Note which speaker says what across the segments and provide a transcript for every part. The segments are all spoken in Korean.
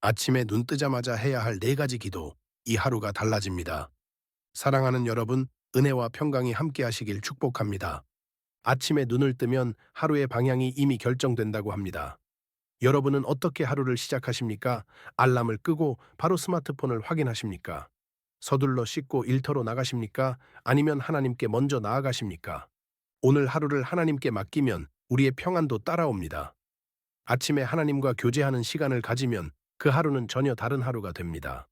Speaker 1: 아침에 눈 뜨자마자 해야 할 네 가지 기도, 이 하루가 달라집니다. 사랑하는 여러분, 은혜와 평강이 함께 하시길 축복합니다. 아침에 눈을 뜨면 하루의 방향이 이미 결정된다고 합니다. 여러분은 어떻게 하루를 시작하십니까? 알람을 끄고 바로 스마트폰을 확인하십니까? 서둘러 씻고 일터로 나가십니까? 아니면 하나님께 먼저 나아가십니까? 오늘 하루를 하나님께 맡기면 우리의 평안도 따라옵니다. 아침에 하나님과 교제하는 시간을 가지면 그 하루는 전혀 다른 하루가 됩니다.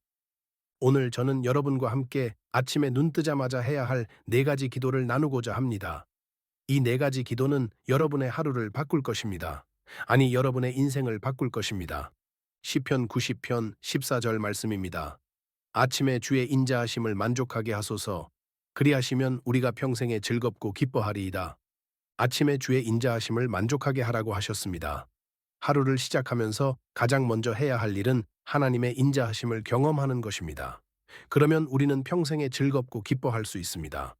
Speaker 1: 오늘 저는 여러분과 함께 아침에 눈 뜨자마자 해야 할 네 가지 기도를 나누고자 합니다. 이 네 가지 기도는 여러분의 하루를 바꿀 것입니다. 아니, 여러분의 인생을 바꿀 것입니다. 시편 90편 14절 말씀입니다. 아침에 주의 인자하심을 만족하게 하소서. 그리하시면 우리가 평생에 즐겁고 기뻐하리이다. 아침에 주의 인자하심을 만족하게 하라고 하셨습니다. 하루를 시작하면서 가장 먼저 해야 할 일은 하나님의 인자하심을 경험하는 것입니다. 그러면 우리는 평생에 즐겁고 기뻐할 수 있습니다.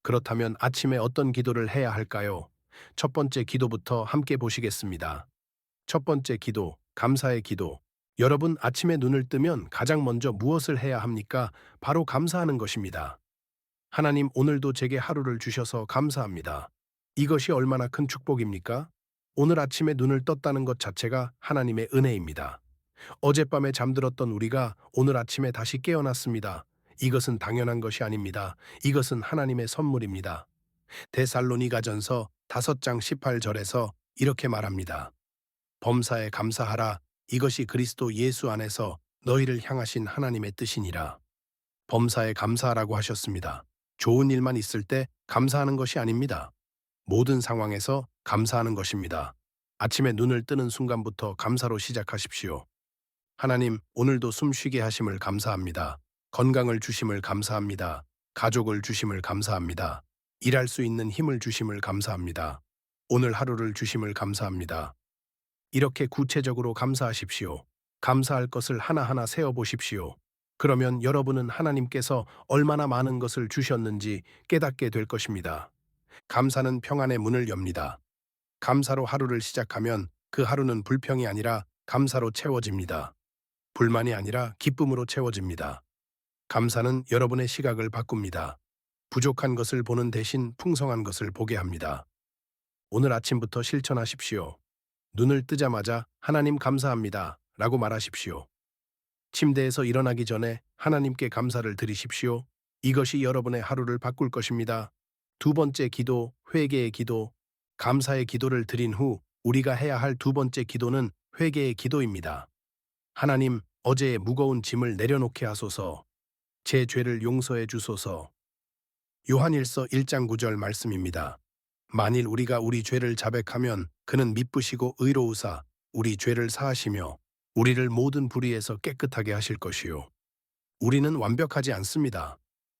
Speaker 1: 그렇다면 아침에 어떤 기도를 해야 할까요? 첫 번째 기도부터 함께 보시겠습니다. 첫 번째 기도, 감사의 기도. 여러분, 아침에 눈을 뜨면 가장 먼저 무엇을 해야 합니까? 바로 감사하는 것입니다. 하나님, 오늘도 제게 하루를 주셔서 감사합니다. 이것이 얼마나 큰 축복입니까? 오늘 아침에 눈을 떴다는 것 자체가 하나님의 은혜입니다. 어젯밤에 잠들었던 우리가 오늘 아침에 다시 깨어났습니다. 이것은 당연한 것이 아닙니다. 이것은 하나님의 선물입니다. 데살로니가전서 5장 18절에서 이렇게 말합니다. 범사에 감사하라. 이것이 그리스도 예수 안에서 너희를 향하신 하나님의 뜻이니라. 범사에 감사하라고 하셨습니다. 좋은 일만 있을 때 감사하는 것이 아닙니다. 모든 상황에서 감사하는 것입니다. 아침에 눈을 뜨는 순간부터 감사로 시작하십시오. 하나님, 오늘도 숨 쉬게 하심을 감사합니다. 건강을 주심을 감사합니다. 가족을 주심을 감사합니다. 일할 수 있는 힘을 주심을 감사합니다. 오늘 하루를 주심을 감사합니다. 이렇게 구체적으로 감사하십시오. 감사할 것을 하나하나 세어보십시오. 그러면 여러분은 하나님께서 얼마나 많은 것을 주셨는지 깨닫게 될 것입니다. 감사는 평안의 문을 엽니다. 감사로 하루를 시작하면 그 하루는 불평이 아니라 감사로 채워집니다. 불만이 아니라 기쁨으로 채워집니다. 감사는 여러분의 시각을 바꿉니다. 부족한 것을 보는 대신 풍성한 것을 보게 합니다. 오늘 아침부터 실천하십시오. 눈을 뜨자마자 하나님 감사합니다 라고 말하십시오. 침대에서 일어나기 전에 하나님께 감사를 드리십시오. 이것이 여러분의 하루를 바꿀 것입니다. 두 번째 기도, 회개의 기도. 감사의 기도를 드린 후 우리가 해야 할 두 번째 기도는 회개의 기도입니다. 하나님, 어제의 무거운 짐을 내려놓게 하소서. 제 죄를 용서해 주소서. 요한일서 1장 9절 말씀입니다. 만일 우리가 우리 죄를 자백하면 그는 미쁘시고 의로우사 우리 죄를 사하시며 우리를 모든 불의에서 깨끗하게 하실 것이요. 우리는 완벽하지 않습니다.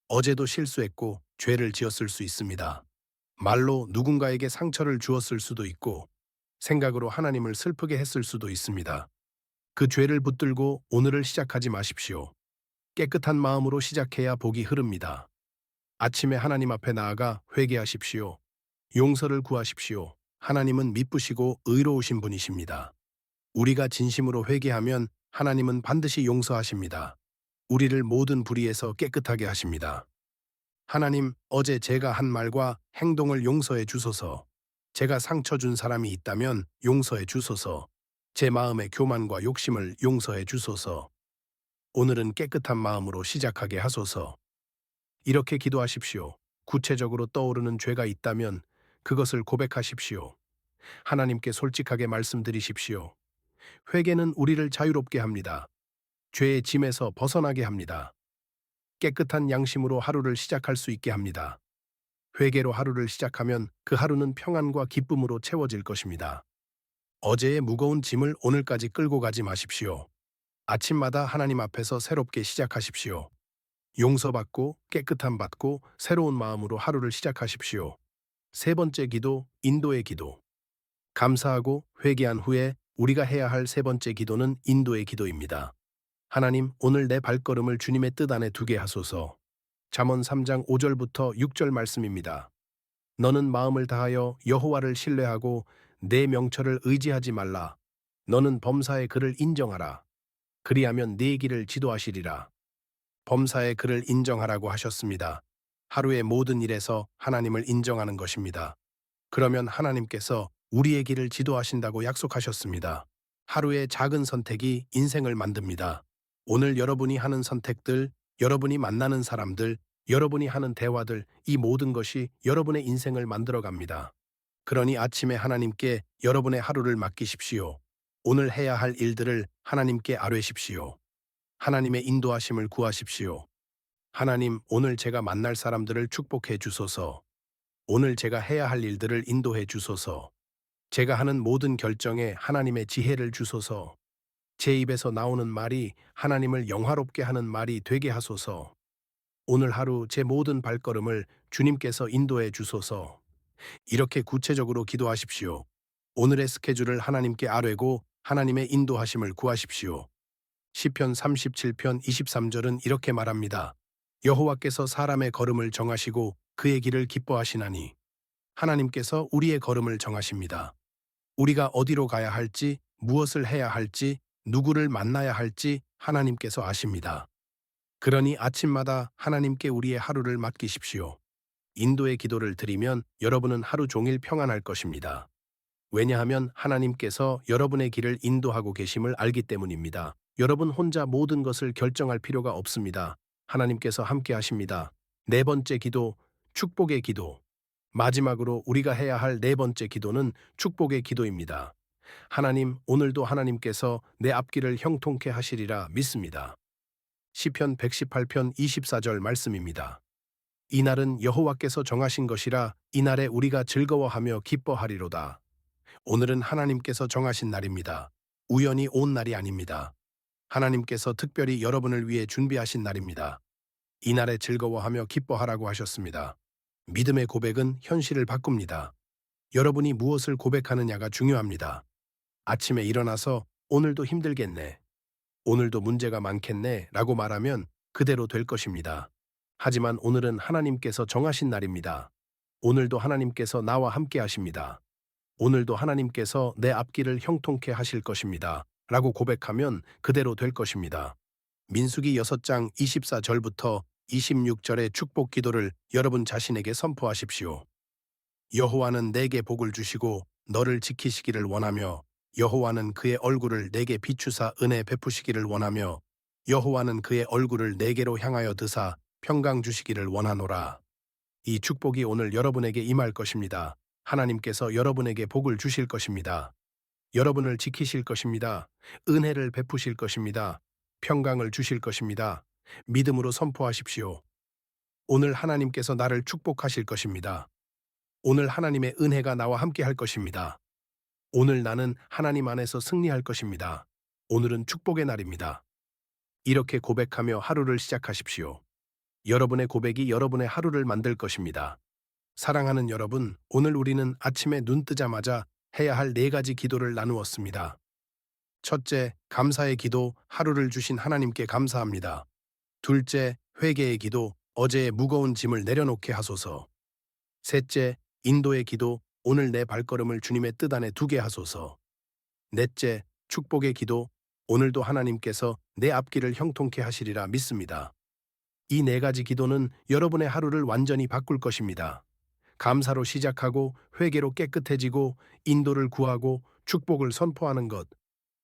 Speaker 1: 어제도 실수했고 죄를 지었을 수 있습니다. 말로 누군가에게 상처를 주었을 수도 있고 생각으로 하나님을 슬프게 했을 수도 있습니다. 그 죄를 붙들고 오늘을 시작하지 마십시오. 깨끗한 마음으로 시작해야 복이 흐릅니다. 아침에 하나님 앞에 나아가 회개하십시오. 용서를 구하십시오. 하나님은 미쁘시고 의로우신 분이십니다. 우리가 진심으로 회개하면 하나님은 반드시 용서하십니다. 우리를 모든 불의에서 깨끗하게 하십니다. 하나님, 어제 제가 한 말과 행동을 용서해 주소서. 제가 상처 준 사람이 있다면 용서해 주소서. 제 마음의 교만과 욕심을 용서해 주소서. 오늘은 깨끗한 마음으로 시작하게 하소서. 이렇게 기도하십시오. 구체적으로 떠오르는 죄가 있다면 그것을 고백하십시오. 하나님께 솔직하게 말씀드리십시오. 회개는 우리를 자유롭게 합니다. 죄의 짐에서 벗어나게 합니다. 깨끗한 양심으로 하루를 시작할 수 있게 합니다. 회개로 하루를 시작하면 그 하루는 평안과 기쁨으로 채워질 것입니다. 어제의 무거운 짐을 오늘까지 끌고 가지 마십시오. 아침마다 하나님 앞에서 새롭게 시작하십시오. 용서받고 깨끗함 받고 새로운 마음으로 하루를 시작하십시오. 세 번째 기도, 인도의 기도. 감사하고 회개한 후에 우리가 해야 할 세 번째 기도는 인도의 기도입니다. 하나님, 오늘 내 발걸음을 주님의 뜻 안에 두게 하소서. 잠언 3장 5절부터 6절 말씀입니다. 너는 마음을 다하여 여호와를 신뢰하고 내 명철을 의지하지 말라. 너는 범사의 그를 인정하라. 그리하면 네 길을 지도하시리라. 범사에 그를 인정하라고 하셨습니다. 하루의 모든 일에서 하나님을 인정하는 것입니다. 그러면 하나님께서 우리의 길을 지도하신다고 약속하셨습니다. 하루의 작은 선택이 인생을 만듭니다. 오늘 여러분이 하는 선택들, 여러분이 만나는 사람들, 여러분이 하는 대화들, 이 모든 것이 여러분의 인생을 만들어 갑니다. 그러니 아침에 하나님께 여러분의 하루를 맡기십시오. 오늘 해야 할 일들을 하나님께 아뢰십시오. 하나님의 인도하심을 구하십시오. 하나님, 오늘 제가 만날 사람들을 축복해 주소서. 오늘 제가 해야 할 일들을 인도해 주소서. 제가 하는 모든 결정에 하나님의 지혜를 주소서. 제 입에서 나오는 말이 하나님을 영화롭게 하는 말이 되게 하소서. 오늘 하루 제 모든 발걸음을 주님께서 인도해 주소서. 이렇게 구체적으로 기도하십시오. 오늘의 스케줄을 하나님께 아뢰고 하나님의 인도하심을 구하십시오. 시편 37편 23절은 이렇게 말합니다. 여호와께서 사람의 걸음을 정하시고 그의 길을 기뻐하시나니. 하나님께서 우리의 걸음을 정하십니다. 우리가 어디로 가야 할지, 무엇을 해야 할지, 누구를 만나야 할지 하나님께서 아십니다. 그러니 아침마다 하나님께 우리의 하루를 맡기십시오. 인도의 기도를 드리면 여러분은 하루 종일 평안할 것입니다. 왜냐하면 하나님께서 여러분의 길을 인도하고 계심을 알기 때문입니다. 여러분 혼자 모든 것을 결정할 필요가 없습니다. 하나님께서 함께 하십니다. 네 번째 기도, 축복의 기도. 마지막으로 우리가 해야 할 네 번째 기도는 축복의 기도입니다. 하나님, 오늘도 하나님께서 내 앞길을 형통케 하시리라 믿습니다. 시편 118편 24절 말씀입니다. 이날은 여호와께서 정하신 것이라 이날에 우리가 즐거워하며 기뻐하리로다. 오늘은 하나님께서 정하신 날입니다. 우연히 온 날이 아닙니다. 하나님께서 특별히 여러분을 위해 준비하신 날입니다. 이날에 즐거워하며 기뻐하라고 하셨습니다. 믿음의 고백은 현실을 바꿉니다. 여러분이 무엇을 고백하느냐가 중요합니다. 아침에 일어나서 오늘도 힘들겠네, 오늘도 문제가 많겠네 라고 말하면 그대로 될 것입니다. 하지만 오늘은 하나님께서 정하신 날입니다. 오늘도 하나님께서 나와 함께 하십니다. 오늘도 하나님께서 내 앞길을 형통케 하실 것입니다. 라고 고백하면 그대로 될 것입니다. 민수기 6장 24절부터 26절의 축복 기도를 여러분 자신에게 선포하십시오. 여호와는 내게 복을 주시고 너를 지키시기를 원하며 여호와는 그의 얼굴을 내게 비추사 은혜 베푸시기를 원하며 여호와는 그의 얼굴을 내게로 향하여 드사 평강 주시기를 원하노라. 이 축복이 오늘 여러분에게 임할 것입니다. 하나님께서 여러분에게 복을 주실 것입니다. 여러분을 지키실 것입니다. 은혜를 베푸실 것입니다. 평강을 주실 것입니다. 믿음으로 선포하십시오. 오늘 하나님께서 나를 축복하실 것입니다. 오늘 하나님의 은혜가 나와 함께 할 것입니다. 오늘 나는 하나님 안에서 승리할 것입니다. 오늘은 축복의 날입니다. 이렇게 고백하며 하루를 시작하십시오. 여러분의 고백이 여러분의 하루를 만들 것입니다. 사랑하는 여러분, 오늘 우리는 아침에 눈 뜨자마자 해야 할 네 가지 기도를 나누었습니다. 첫째, 감사의 기도, 하루를 주신 하나님께 감사합니다. 둘째, 회개의 기도, 어제의 무거운 짐을 내려놓게 하소서. 셋째, 인도의 기도, 오늘 내 발걸음을 주님의 뜻 안에 두게 하소서. 넷째, 축복의 기도, 오늘도 하나님께서 내 앞길을 형통케 하시리라 믿습니다. 이 네 가지 기도는 여러분의 하루를 완전히 바꿀 것입니다. 감사로 시작하고 회개로 깨끗해지고 인도를 구하고 축복을 선포하는 것.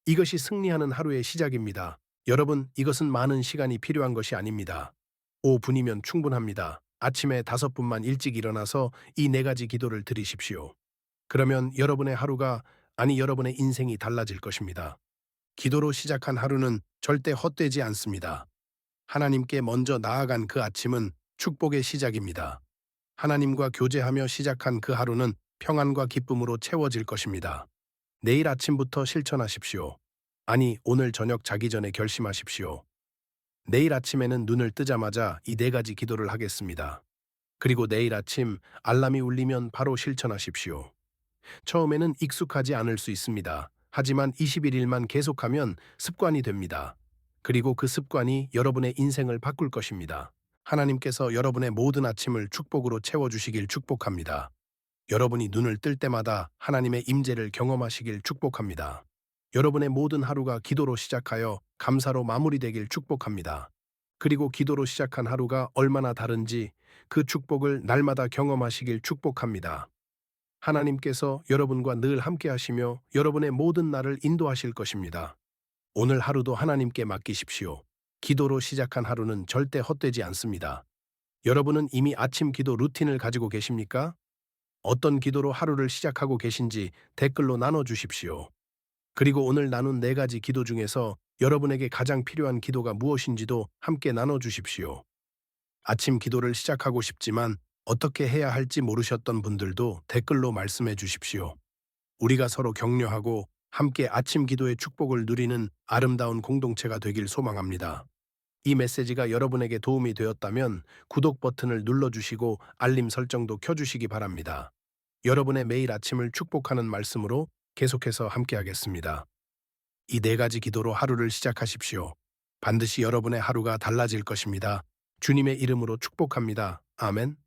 Speaker 1: 이것이 승리하는 하루의 시작입니다. 여러분, 이것은 많은 시간이 필요한 것이 아닙니다. 5분이면 충분합니다. 아침에 5분만 일찍 일어나서 이 네 가지 기도를 드리십시오. 그러면 여러분의 하루가, 아니 여러분의 인생이 달라질 것입니다. 기도로 시작한 하루는 절대 헛되지 않습니다. 하나님께 먼저 나아간 그 아침은 축복의 시작입니다. 하나님과 교제하며 시작한 그 하루는 평안과 기쁨으로 채워질 것입니다. 내일 아침부터 실천하십시오. 아니, 오늘 저녁 자기 전에 결심하십시오. 내일 아침에는 눈을 뜨자마자 이 네 가지 기도를 하겠습니다. 그리고 내일 아침 알람이 울리면 바로 실천하십시오. 처음에는 익숙하지 않을 수 있습니다. 하지만 21일만 계속하면 습관이 됩니다. 그리고 그 습관이 여러분의 인생을 바꿀 것입니다. 하나님께서 여러분의 모든 아침을 축복으로 채워주시길 축복합니다. 여러분이 눈을 뜰 때마다 하나님의 임재를 경험하시길 축복합니다. 여러분의 모든 하루가 기도로 시작하여 감사로 마무리되길 축복합니다. 그리고 기도로 시작한 하루가 얼마나 다른지 그 축복을 날마다 경험하시길 축복합니다. 하나님께서 여러분과 늘 함께 하시며 여러분의 모든 날을 인도하실 것입니다. 오늘 하루도 하나님께 맡기십시오. 기도로 시작한 하루는 절대 헛되지 않습니다. 여러분은 이미 아침 기도 루틴을 가지고 계십니까? 어떤 기도로 하루를 시작하고 계신지 댓글로 나눠주십시오. 그리고 오늘 나눈 4가지 기도 중에서 여러분에게 가장 필요한 기도가 무엇인지도 함께 나눠주십시오. 아침 기도를 시작하고 싶지만 어떻게 해야 할지 모르셨던 분들도 댓글로 말씀해 주십시오. 우리가 서로 격려하고 함께 아침 기도의 축복을 누리는 아름다운 공동체가 되길 소망합니다. 이 메시지가 여러분에게 도움이 되었다면 구독 버튼을 눌러주시고 알림 설정도 켜주시기 바랍니다. 여러분의 매일 아침을 축복하는 말씀으로 계속해서 함께하겠습니다. 이 4가지 기도로 하루를 시작하십시오. 반드시 여러분의 하루가 달라질 것입니다. 주님의 이름으로 축복합니다. 아멘.